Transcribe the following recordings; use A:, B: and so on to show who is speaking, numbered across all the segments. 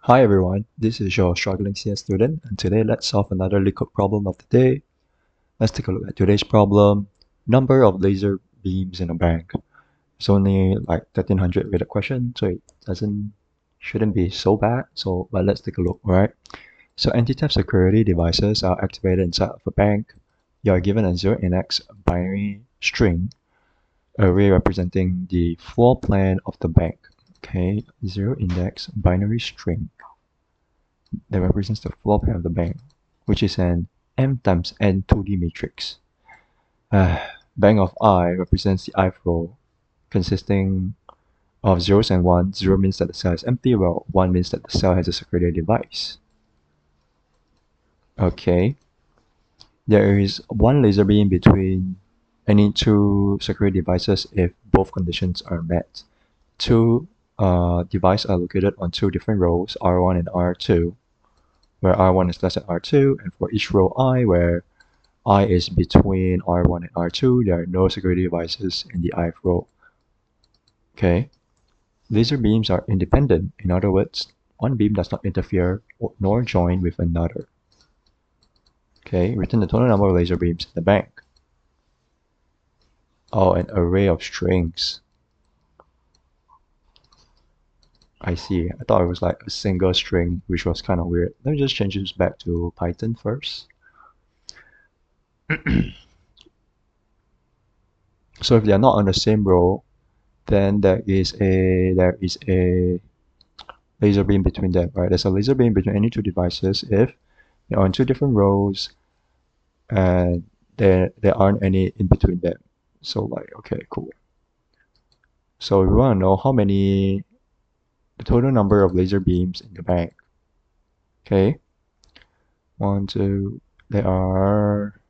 A: Hi everyone, this is your struggling CS student, and today let's solve another LeetCode problem of the day. Let's take a look at today's problem. Number of laser beams in a bank. It's only like 1300 rated question, so it shouldn't be so bad. But let's take a look, alright? So anti-theft security devices are activated inside of a bank. You are given a 0 index binary string array representing the floor plan of the bank. Okay, 0 index binary string that represents the floor plan of the bank, which is an m times n 2D matrix. Bank of I represents the ith row, consisting of zeros and ones. 0 means that the cell is empty, while 1 means that the cell has a security device. Okay. There is one laser beam between any two security devices if both conditions are met. Two devices are located on two different rows, R1 and R2, where R1 is less than R2, and for each row I, where I is between R1 and R2, there are no security devices in the ith row. Okay. Laser beams are independent. In other words, one beam does not interfere nor join with another. Okay, return the total number of laser beams in the bank. Oh, an array of strings. I see. I thought it was like a single string, which was kind of weird. Let me just change this back to Python first. So if they are not on the same row, then there is a laser beam between them, right? There's a laser beam between any two devices if they're on two different rows and there aren't any in between them. So like, okay, cool. So we want to know the total number of laser beams in the bank. Okay. There are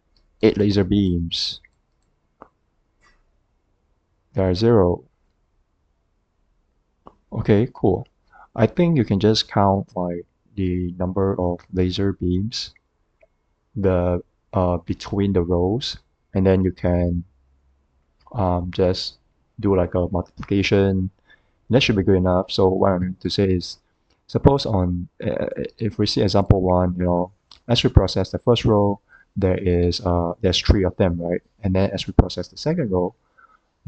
A: 8 laser beams. There are 0. Okay, cool. I think you can just count like the number of laser beams between the rows, and then you can just do like a multiplication. That should be good enough. So what I'm going to say is, suppose if we see example 1, as we process the first row, there's 3 of them, right? And then as we process the second row,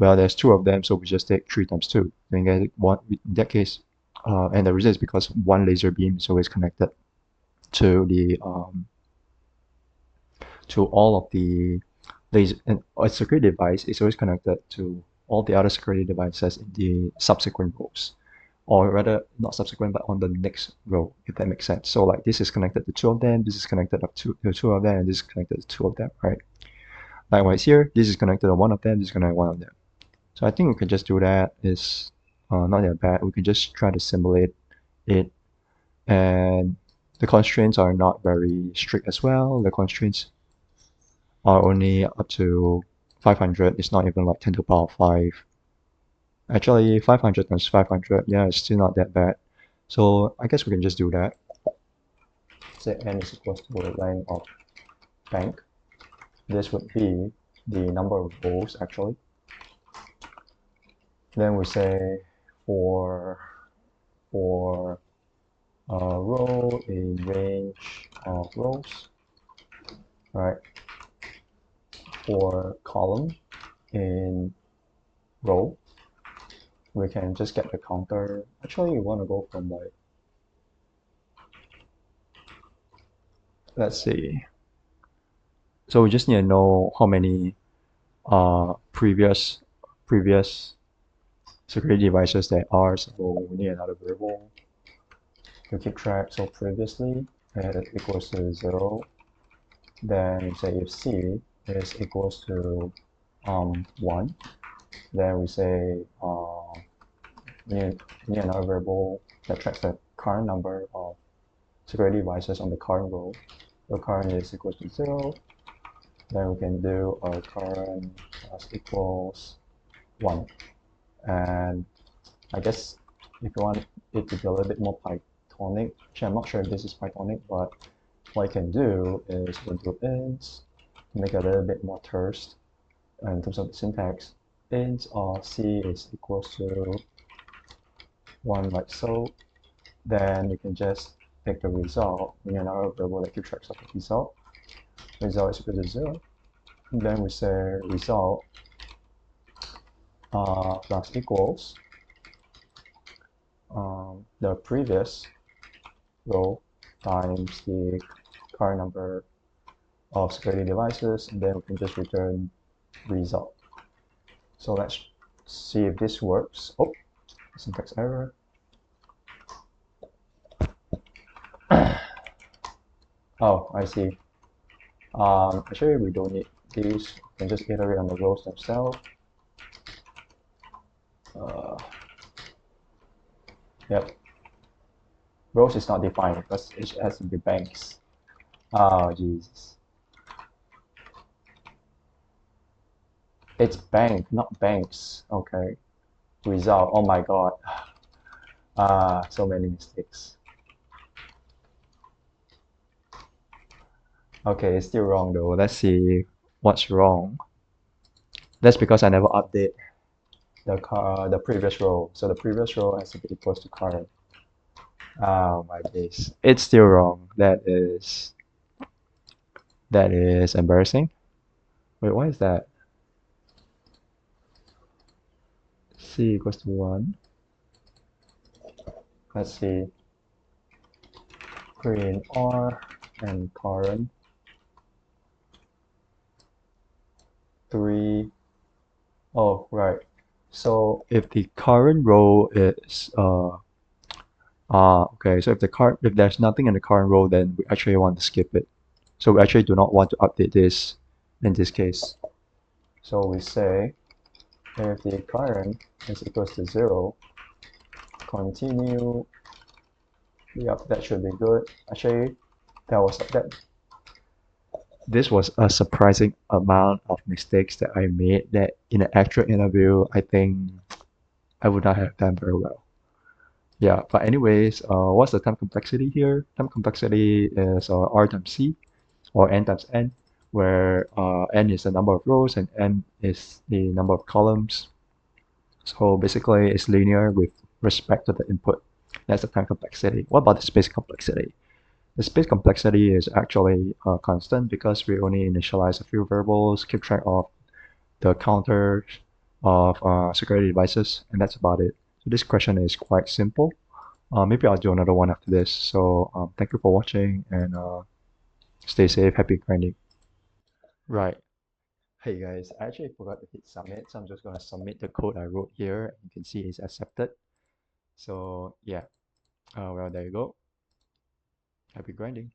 A: well, there's 2 of them, so we just take 3 times 2. Then get one in that case, and the reason is because one laser beam is always connected to the to all of the laser, and a security device is always connected to all the other security devices in the subsequent rows, or rather not subsequent but on the next row, if that makes sense. So like this is connected to 2 of them, this is connected to 2 of them, and this is connected to 2 of them, right? Likewise here, this is connected to 1 of them, this is connected to 1 of them. So I think we can just do that. It's not that bad. We can just try to simulate it, and the constraints are not very strict as well. The constraints are only up to 500. It's not even like 10 to the power 5. Actually, 500 times 500, yeah, it's still not that bad. So I guess we can just do that. Say n is equal to the length of bank. This would be the number of rows actually. Then we say for a row in range of rows, right? For column in row, we can just get the counter. Actually, we want to go from like, let's see. So we just need to know how many previous security devices there are. So we need another variable to keep track. So previously it equals to 0. Then say if c is equals to 1, then we say need another variable that tracks the current number of security devices on the current row. The current is equals to 0. Then we can do a current plus equals 1. And I guess if you want it to be a little bit more Pythonic, actually I'm not sure if this is Pythonic, but what I can do is we'll do ints to make it a little bit more terse in terms of the syntax. Int of c is equals to 1 like so. Then you can just take the result in another variable that keeps track of the result. Result is equal to 0. And then we say result plus equals the previous row times the current number of security devices, and then we can just return result. So let's see if this works. Oh, syntax error. Oh, I see. Actually, we don't need these. We can just iterate on the rows themselves. Yep. Rows is not defined because it has to be banks. Oh, Jesus. It's bank, not banks. Okay. Result. Oh my God. So many mistakes. Okay, it's still wrong though. Let's see what's wrong. That's because I never update the previous row. So the previous row has to be equals to current. Oh my days. It's still wrong. That is embarrassing. Wait, why is that? C equals to 1. Let's see. Print R and current 3. Oh, right. So if the current row is okay, so if there's nothing in the current row, then we actually want to skip it. So we actually do not want to update this in this case. So we say if the current is equals to 0, continue. Yep, that should be good. Actually, this was a surprising amount of mistakes that I made that in an actual interview, I think I would not have done very well. Yeah, but anyways, what's the time complexity here? Time complexity is R times C or N times N, where N is the number of rows and N is the number of columns. So basically, it's linear with respect to the input. That's the time complexity. What about the space complexity? The space complexity is actually constant because we only initialize a few variables, keep track of the counters of security devices, and that's about it. So this question is quite simple. Maybe I'll do another one after this. So thank you for watching and stay safe. Happy grinding. Right. Hey guys, I actually forgot to hit submit, so I'm just gonna submit the code I wrote here. You can see it's accepted. So yeah, well there you go. Happy grinding.